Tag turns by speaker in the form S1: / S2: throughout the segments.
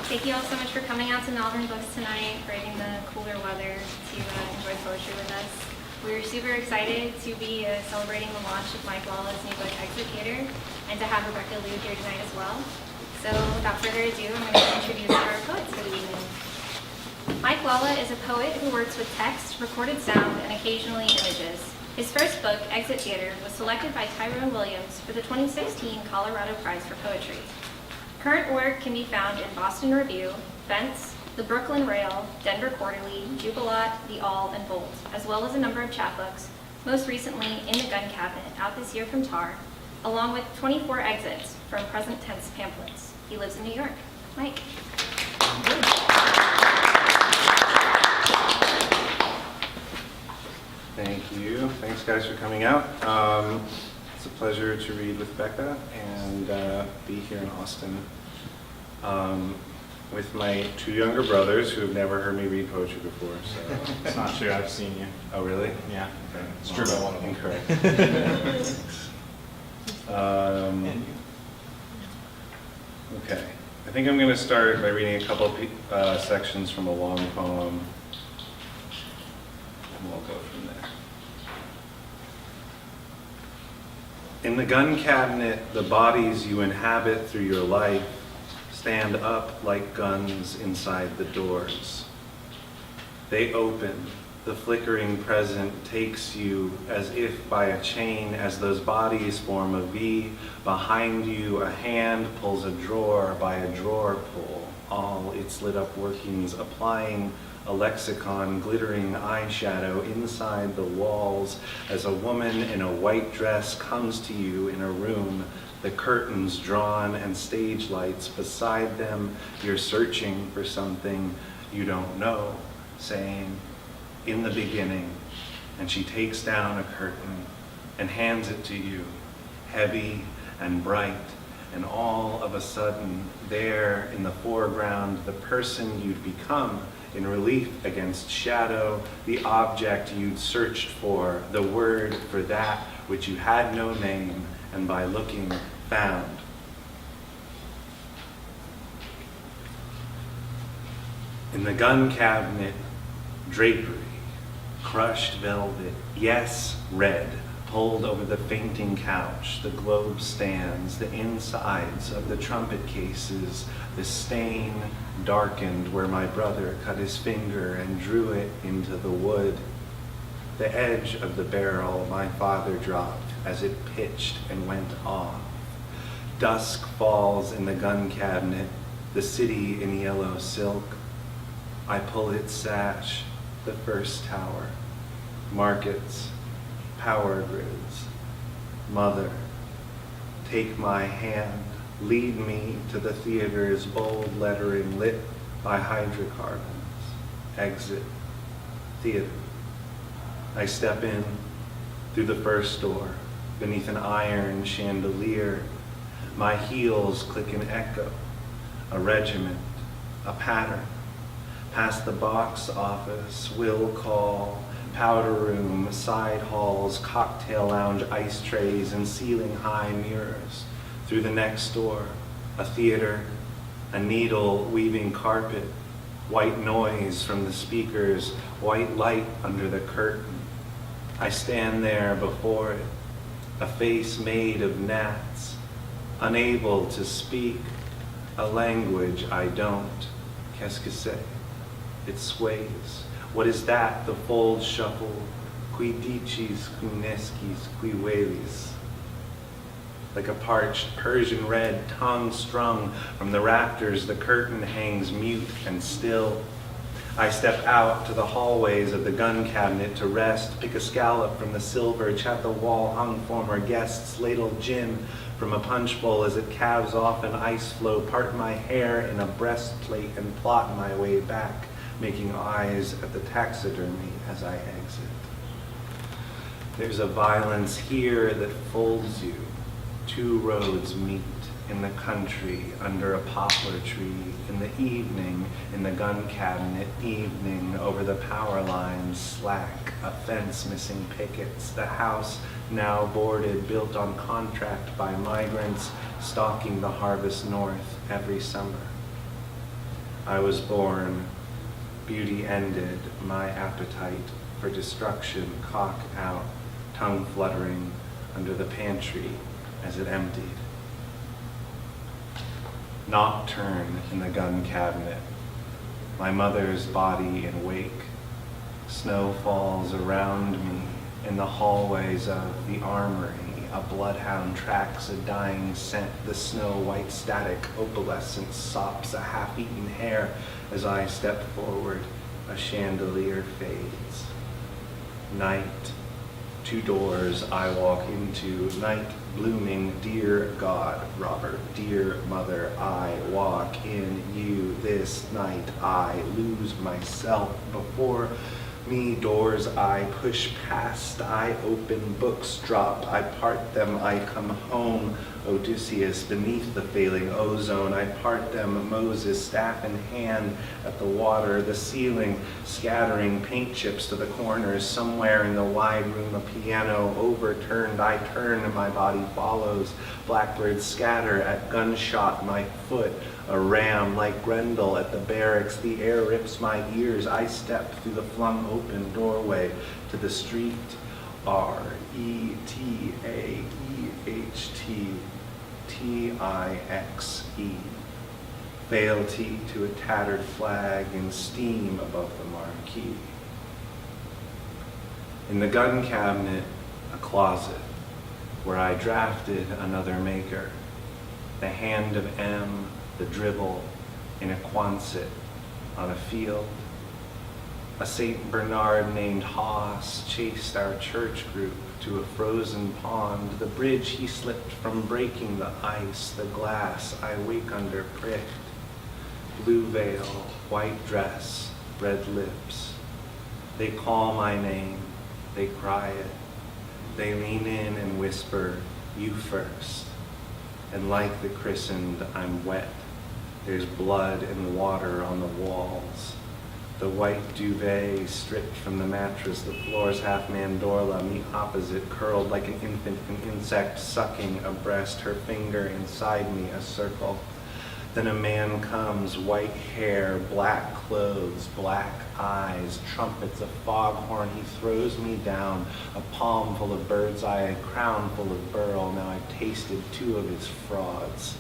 S1: Thank you all so much for coming out to Malvern Books tonight, braving the cooler weather to enjoy poetry with us. We're super excited to be celebrating the launch of Mike Lala's new book, Exit Theater, and to have Rebecca Liu here tonight as well. So without further ado, I'm going to introduce our poets for the evening. Mike Lala is a poet who works with text, recorded sound, and occasionally images. His first book, Exit Theater, was selected by Tyrone Williams for the 2016 Colorado Prize for Poetry. Current work can be found in Boston Review, Fence, The Brooklyn Rail, Denver Quarterly, Jubilat, The All, and Bolt, as well as a number of chapbooks, most recently In the Gun Cabinet, out this year from Tar, along with 24 exits from present tense pamphlets. He lives in New York. Mike.
S2: Thank you. Thanks, guys, for coming out. It's a pleasure to read with Becca and be here in Austin with my two younger brothers who have never heard me read poetry before. So
S3: It's not true. I've seen you.
S2: Oh, really?
S3: Yeah.
S2: Okay.
S3: It's true about one of them.
S2: Incorrect. Okay. I think I'm going to start by reading a couple sections from a long poem, and we'll go from there. In the gun cabinet, the bodies you inhabit through your life stand up like guns inside the doors. They open. The flickering present takes you as if by a chain as those bodies form a V. Behind you, a hand pulls a drawer by a drawer pull, all its lit up workings applying a lexicon, glittering eyeshadow inside the walls as a woman in a white dress comes to you in a room, the curtains drawn and stage lights beside them. You're searching for something you don't know, saying, in the beginning, and she takes down a curtain and hands it to you, heavy and bright, and all of a sudden, there in the foreground, the person you'd become in relief against shadow, the object you'd searched for, the word for that which you had no name, and by looking, found. In the gun cabinet, drapery, crushed velvet, yes, red, pulled over the fainting couch, the globe stands, the insides of the trumpet cases, the stain darkened where my brother cut his finger and drew it into the wood. The edge of the barrel my father dropped as it pitched and went off. Dusk falls in the gun cabinet, the city in yellow silk. I pull its sash, the first tower, markets, power grids. Mother, take my hand, lead me to the theater's bold lettering lit by hydrocarbons. Exit, theater. I step in through the first door, beneath an iron chandelier. My heels click an echo, a regiment, a pattern. Past the box office, will call, powder room, side halls, cocktail lounge, ice trays, and ceiling-high mirrors. Through the next door, a theater, a needle weaving carpet, white noise from the speakers, white light under the curtain. I stand there before it, a face made of gnats, unable to speak a language I don't. Qu'est-ce que c'est? It sways. What is that? The folds shuffle. Qui dicis, qui nescis, qui velis. Like a parched Persian red tongue strung from the rafters, the curtain hangs mute and still. I step out to the hallways of the gun cabinet to rest, pick a scallop from the silver, chat the wall hung former guests, ladle gin from a punch bowl as it calves off an ice floe, part my hair in a breastplate and plot my way back, making eyes at the taxidermy as I exit. There's a violence here that folds you. Two roads meet in the country under a poplar tree, in the evening, in the gun cabinet, evening, over the power lines, slack, a fence missing pickets, the house now boarded, built on contract by migrants, stalking the harvest north every summer. I was born, beauty ended, my appetite for destruction, cock out, tongue fluttering under the pantry as it emptied. Nocturne in the gun cabinet, my mother's body in wake. Snow falls around me in the hallways of the armory. A bloodhound tracks a dying scent. The snow-white static opalescence sops a half-eaten hair as I step forward. A chandelier fades. Night. 2 doors I walk into. Night blooming. Dear God, Robert. Dear Mother, I walk in you. This night I lose myself before me. Doors I push past, I open, books drop, I part them, I come home. Odysseus beneath the failing ozone, I part them, Moses staff in hand at the water, the ceiling scattering paint chips to the corners. Somewhere in the wide room a piano overturned, I turn, my body follows. Blackbirds scatter at gunshot, my foot a ram like Grendel at the barracks. The air rips my ears. I step through the flung open doorway to the street. RETAEHTTIXE. Fealty to a tattered flag in steam above the marquee. In the gun cabinet, a closet where I drafted another maker. The hand of M, the dribble in a Quonset on a field. A St. Bernard named Haas chased our church group to a frozen pond. The bridge he slipped from breaking the ice, the glass I wake under pricked. Blue veil, white dress, red lips. They call my name, they cry it. They lean in and whisper, you first. And like the christened, I'm wet. There's blood and water on the walls. The white duvet stripped from the mattress, the floor's half mandorla, me opposite, curled like an infant, an insect sucking a breast, her finger inside me, a circle. Then a man comes, white hair, black clothes, black eyes, trumpets, a foghorn. He throws me down, a palm full of bird's eye, a crown full of beryl. Now I've tasted 2 of his frauds.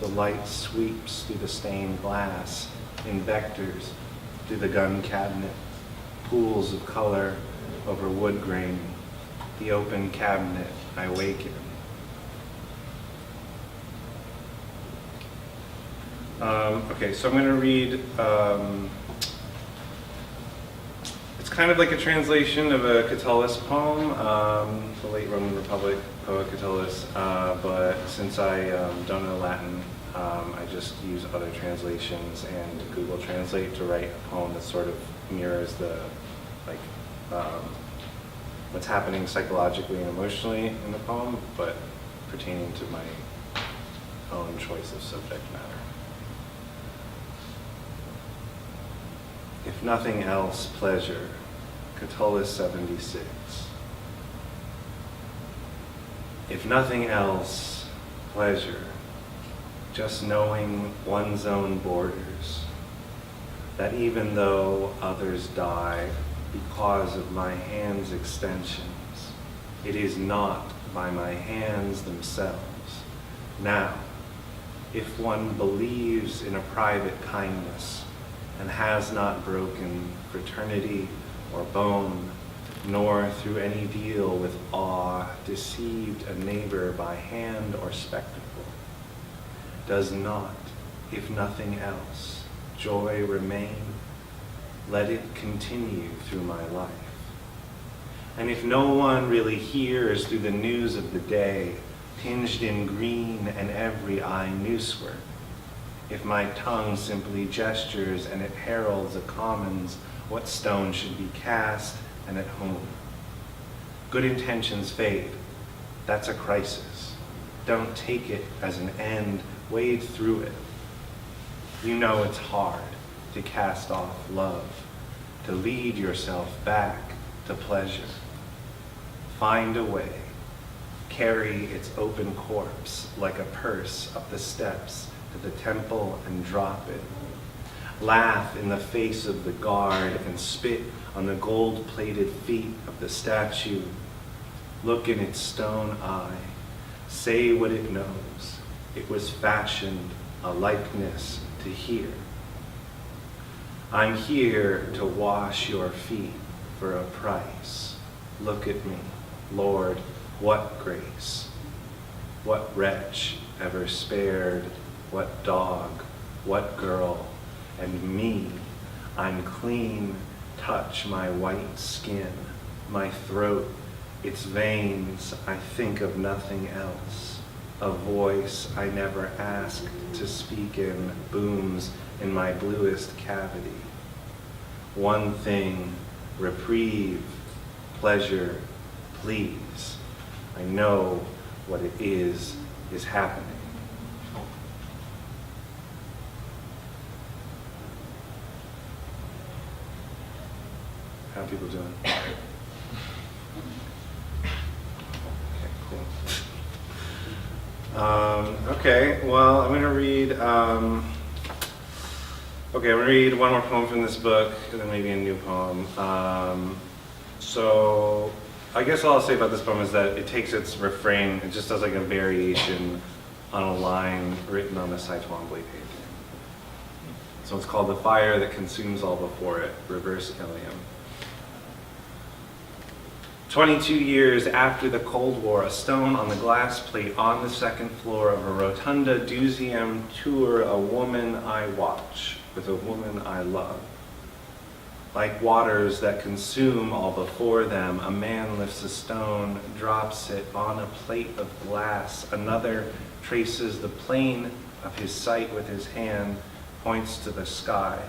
S2: The light sweeps through the stained glass, in vectors, through the gun cabinet, pools of color over wood grain. The open cabinet, I waken. Okay, so I'm going to read, it's kind of like a translation of a Catullus poem, the late Roman Republic poet Catullus, but since I don't know Latin, I just use other translations and Google Translate to write a poem that sort of mirrors the, like, what's happening psychologically and emotionally in the poem, but pertaining to my own choice of subject matter. If nothing else, pleasure. Catullus 76. If nothing else, pleasure. Just knowing one's own borders. That even though others die because of my hands' extensions, it is not by my hands themselves. Now, if one believes in a private kindness, and has not broken fraternity or bone, nor through any deal with awe deceived a neighbor by hand or spectacle, does not, if nothing else, joy remain? Let it continue through my life. And if no one really hears through the news of the day, tinged in green and every eye newsward, if my tongue simply gestures and it heralds a commons, what stone should be cast and at whom? Good intentions fade. That's a crisis. Don't take it as an end. Wade through it. You know it's hard to cast off love, to lead yourself back to pleasure. Find a way. Carry its open corpse like a purse up the steps to the temple and drop it. laugh in the face of the guard, and spit on the gold-plated feet of the statue. Look in its stone eye, say what it knows. It was fashioned a likeness to hear. I'm here to wash your feet for a price. Look at me, Lord, what grace. What wretch ever spared, what dog, what girl, and me, I'm clean, touch my white skin, my throat, its veins, I think of nothing else. A voice I never asked to speak in booms in my bluest cavity. One thing, reprieve, pleasure, please. I know what it is happening. How are people doing? Okay, cool. Okay, well, I'm going to read. I'm going to read one more poem from this book, and then maybe a new poem. So, I guess all I'll say about this poem is that it takes its refrain, it just does like a variation on a line written on the Tyrone painting. So it's called "The Fire That Consumes All Before It," reverse Ilium. 22 years after the Cold War, a stone on the glass plate on the second floor of a rotunda museum tour a woman I watch with a woman I love. Like waters that consume all before them, a man lifts a stone, drops it on a plate of glass. Another traces the plane of his sight with his hand, points to the sky.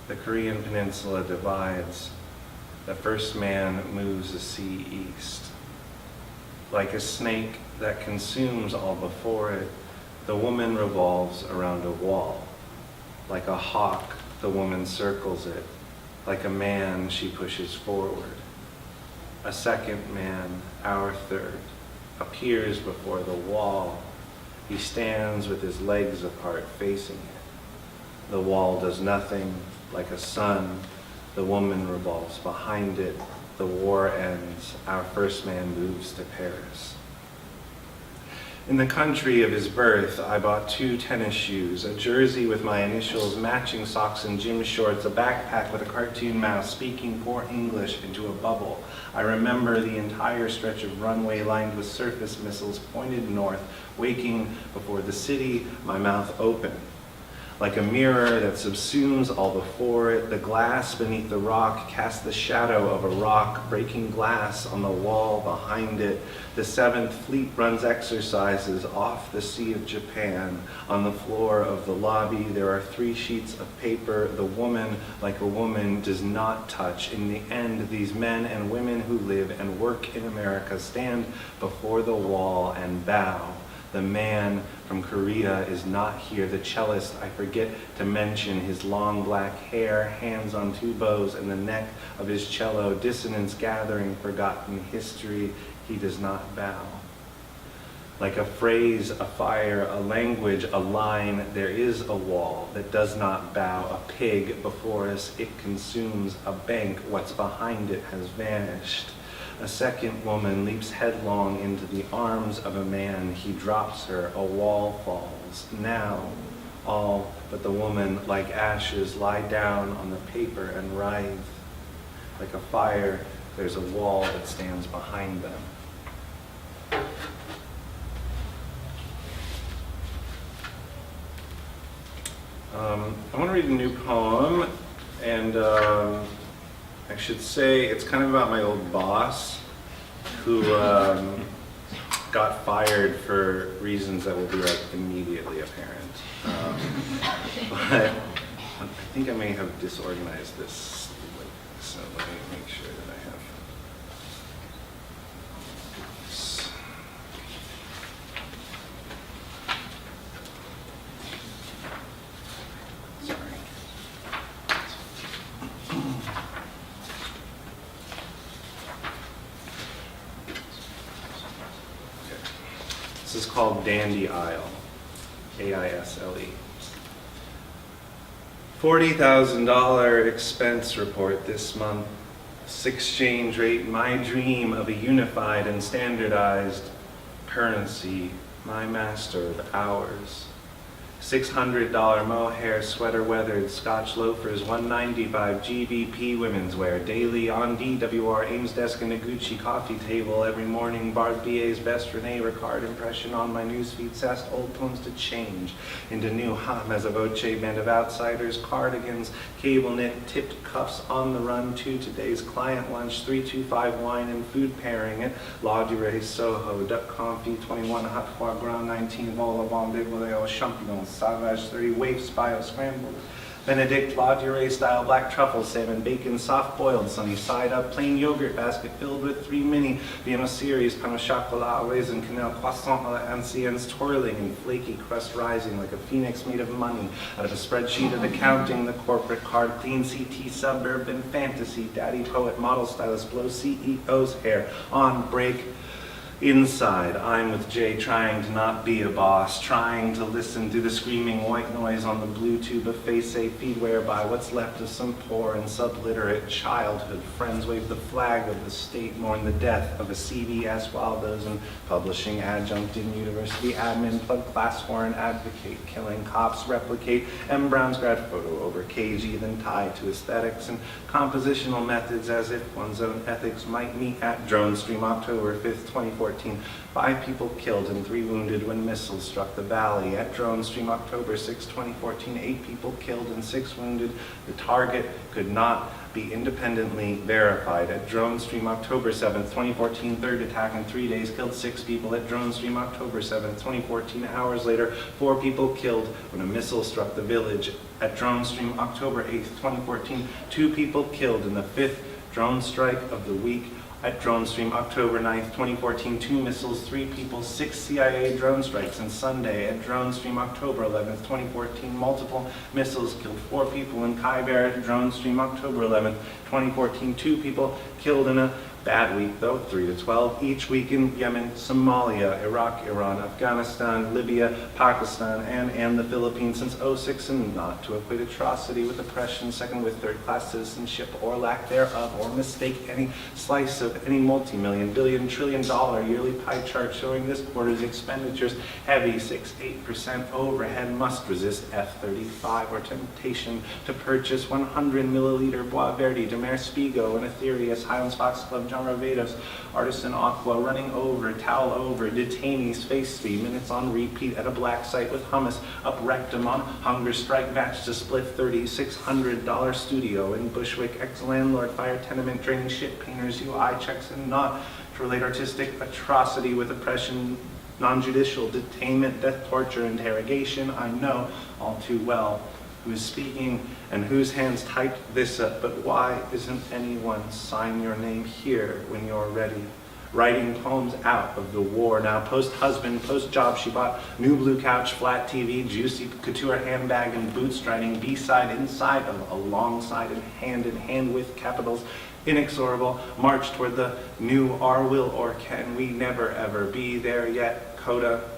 S2: The Korean peninsula divides. The first man moves the sea east. Like a snake that consumes all before it, the woman revolves around a wall. Like a hawk, the woman circles it. Like a man, she pushes forward. A second man, our third, appears before the wall. He stands with his legs apart, facing it. The wall does nothing. Like a sun, the woman revolves behind it. The war ends. Our first man moves to Paris. In the country of his birth, I bought 2 tennis shoes, a jersey with my initials, matching socks and gym shorts, a backpack with a cartoon mouse speaking poor English into a bubble. I remember the entire stretch of runway lined with surface missiles pointed north, waking before the city, my mouth open. Like a mirror that subsumes all before it, the glass beneath the rock casts the shadow of a rock, breaking glass on the wall behind it. The 7th Fleet runs exercises off the Sea of Japan. On the floor of the lobby, there are 3 sheets of paper. The woman, like a woman, does not touch. In the end, these men and women who live and work in America stand before the wall and bow. The man from Korea is not here. The cellist, I forget to mention, his long black hair, hands on 2 bows, and the neck of his cello, dissonance gathering, forgotten history. He does not bow. Like a phrase, a fire, a language, a line, there is a wall that does not bow. A pig before us, it consumes. A bank, what's behind it has vanished. A second woman leaps headlong into the arms of a man. He drops her. A wall falls. Now, all but the woman, like ashes, lie down on the paper and writhe. Like a fire, there's a wall that stands behind them. I want to read a new poem, and I should say it's kind of about my old boss who got fired for reasons that will be like immediately apparent. But I think I may have disorganized this, so let me make sure that I have this. This is called Dandy Isle, A-I-S-L-E. $40,000 expense report this month. Exchange rate, my dream of a unified and standardized currency, my master of hours. $600 mohair sweater weathered Scotch loafers, $195 GBP women's wear, daily on DWR, Ames desk and a Gucci coffee table every morning, Bart BA's best Rene Ricard impression on my newsfeed, sassed old poems to change into new Mezza Voce band of outsiders, cardigans, cable knit, tipped cuffs on the run to today's client lunch, 325 wine and food pairing at La Durée Soho, duck confit 21, hot foie gras 19, vol au vent de volée aux champignons, Savage 30, waifs, bio scrambled, Benedict La Durée style black truffle salmon, bacon soft boiled, sunny side up, plain yogurt basket filled with 3 mini Vienna series, pain au chocolat, raisin, quenelle, croissant à l'anciennes, twirling and flaky crust rising like a phoenix made of money out of a spreadsheet of accounting, the corporate card, clean CT, suburban fantasy, daddy poet, model stylist, blow CEO's hair, on break. Inside, I'm with Jay, trying to not be a boss, trying to listen to the screaming white noise on the blue tube of face-safe feed, whereby what's left of some poor and subliterate childhood friends wave the flag of the state, mourn the death of a CBS, while those in publishing, adjunct in university, admin, plug class war and advocate, killing cops, replicate M. Brown's grad photo over KG, then tied to aesthetics and compositional methods as if one's own ethics might meet at Drone Stream October 5th, 2014. 5 people killed and 3 wounded when missiles struck the valley. At Drone Stream October 6, 2014, 8 people killed and 6 wounded. The target could not be independently verified. At Drone Stream October 7th, 2014, 3rd attack in 3 days, killed 6 people. At Drone Stream October 7th, 2014, hours later, 4 people killed when a missile struck the village. At Drone Stream October 8th, 2014, 2 people killed in the 5th drone strike of the week. At Drone Stream October 9th, 2014, 2 missiles, 3 people, 6 CIA drone strikes. And Sunday at Drone Stream October 11th, 2014, multiple missiles killed 4 people in Khyber. At Drone Stream October 11th, 2014, 2 people killed in a bad week though, 3 to 12 each week in Yemen, Somalia, Iraq, Iran, Afghanistan, Libya, Pakistan, and the Philippines since 06, and not to equate atrocity with oppression, second with third-class citizenship or lack thereof, or mistake any slice of any multi-million, billion, trillion-dollar yearly pie chart showing this quarter's expenditures heavy, 6-8% overhead, must resist F-35 or temptation to purchase 100 milliliter Bois Verde, Demer Spigo, and Aetherius, Highlands Fox Club, John Ravedos, Artisan Aqua, running over, towel over, detainees, face 3 minutes on repeat at a black site with hummus, up rectum on hunger strike, match to split $3,600 studio in Bushwick, ex-landlord, fire tenement, draining shit painters, UI checks and not to relate artistic atrocity with oppression, non-judicial detainment, death, torture, interrogation. I know all too well who is speaking and whose hands typed this up, but why isn't anyone sign your name here when you're ready? Writing poems out of the war. Now post-husband, post-job, she bought new blue couch, flat TV, juicy couture handbag, and boots, striding B-side inside of alongside and hand in hand with capitals inexorable, march toward the new our will or can we never ever be there yet, coda.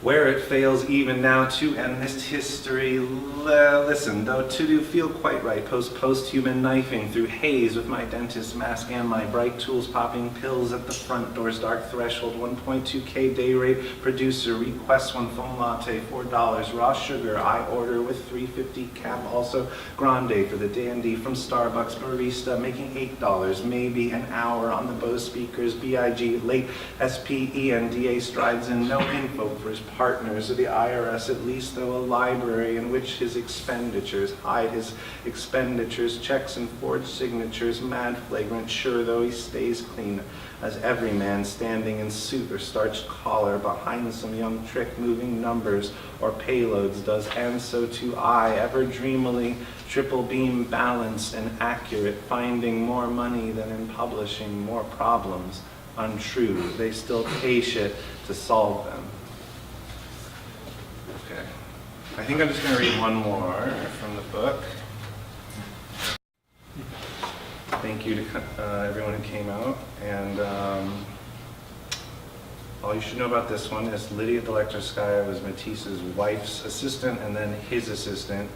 S2: Where it fails even now to end this history, listen, though to do feel quite right, post-human knifing through haze with my dentist mask and my bright tools, popping pills at the front door's dark threshold, 1.2K day rate, producer requests 1 foam latte, $4, raw sugar, I order with $3.50 cap, also grande for the dandy from Starbucks, barista making $8, maybe an hour on the Bose speakers, BIG, late SPENDA strides in, no info for his partners of the IRS, at least though a library in which his expenditures hide his expenditures, checks and forged signatures, mad flagrant, sure though he stays clean as every man standing in suit or starched collar behind some young trick moving numbers or payloads does, and so too I, ever dreamily triple beam balanced and accurate, finding more money than in publishing, more problems untrue, they still pay shit to solve them. Okay, I think I'm just going to read one more from the book. Thank you to everyone who came out, and I'll All you should know about this one is Lydia Delektorskaya was Matisse's wife's assistant and then his assistant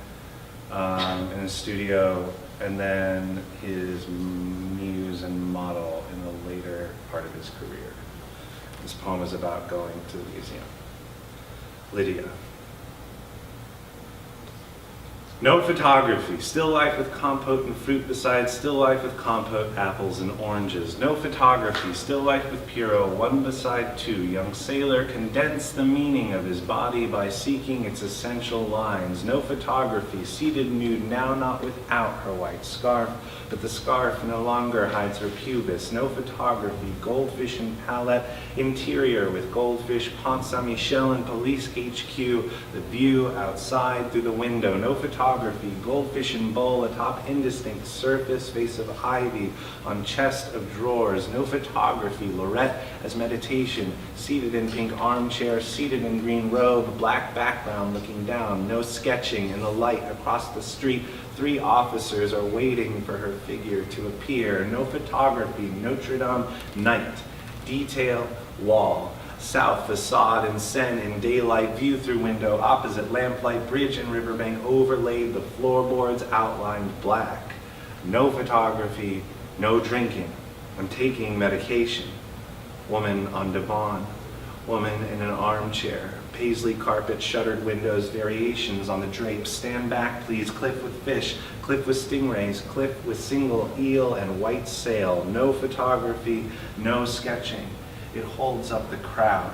S2: in his studio, and then his muse and model in the later part of his career. This poem is about going to the museum. Lydia. No photography, still life with compote and fruit besides still life with compote, apples and oranges. No photography, still life with Puro, one beside two. Young sailor condensed the meaning of his body by seeking its essential lines. No photography, seated nude, now not without her white scarf, but the scarf no longer hides her pubis. No photography, goldfish and palette, interior with goldfish, Pont Saint-Michel and Police HQ, the view outside through the window. No photography, goldfish and bowl atop indistinct surface, face of ivy on chest of drawers. No photography, Lorette as meditation, seated in pink armchair, seated in green robe, black background looking down. No sketching in the light across the street. 3 officers are waiting for her figure to appear. No photography, Notre Dame night, detail, wall, south facade and Seine in daylight, view through window, opposite lamplight, bridge and riverbank overlaid, the floorboards outlined black. No photography, no drinking. I'm taking medication. Woman on divan, woman in an armchair, paisley carpet, shuttered windows, variations on the drapes. Stand back, please. Cliff with fish, cliff with stingrays, cliff with single eel and white sail. No photography, no sketching. It holds up the crowd.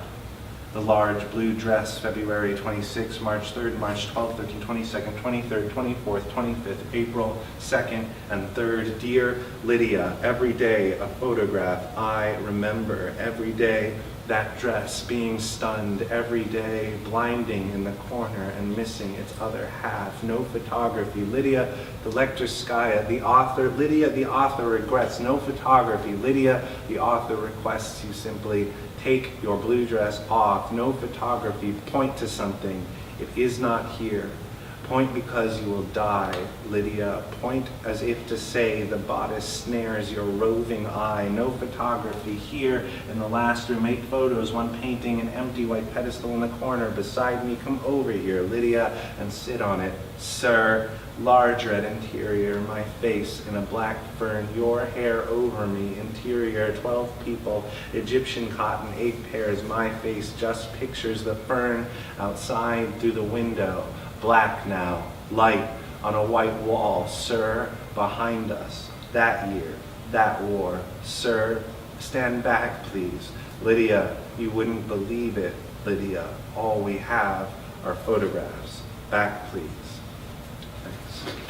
S2: The large blue dress, February 26, March 3rd, March 12th, 13th, 22nd, 23rd, 24th, 25th, April 2nd and 3rd. Dear Lydia, every day a photograph I remember. Every day that dress being stunned, every day blinding in the corner and missing its other half. No photography. Lydia Delektorskaya, the author. Lydia, the author, regrets. No photography. Lydia, the author, requests you simply take your blue dress off. No photography. Point to something. It is not here. Point because you will die, Lydia. Point as if to say the bodice snares your roving eye. No photography. Here in the last room, 8 photos, 1 painting, an empty white pedestal in the corner beside me. Come over here, Lydia, and sit on it. Sir, large red interior, my face in a black fern, your hair over me, interior, 12 people, Egyptian cotton, 8 pairs, my face just pictures the fern outside through the window. Black now, light on a white wall, sir, behind us. That year, that war, sir, stand back, please. Lydia, you wouldn't believe it, Lydia. All we have are photographs. Back, please. Thanks.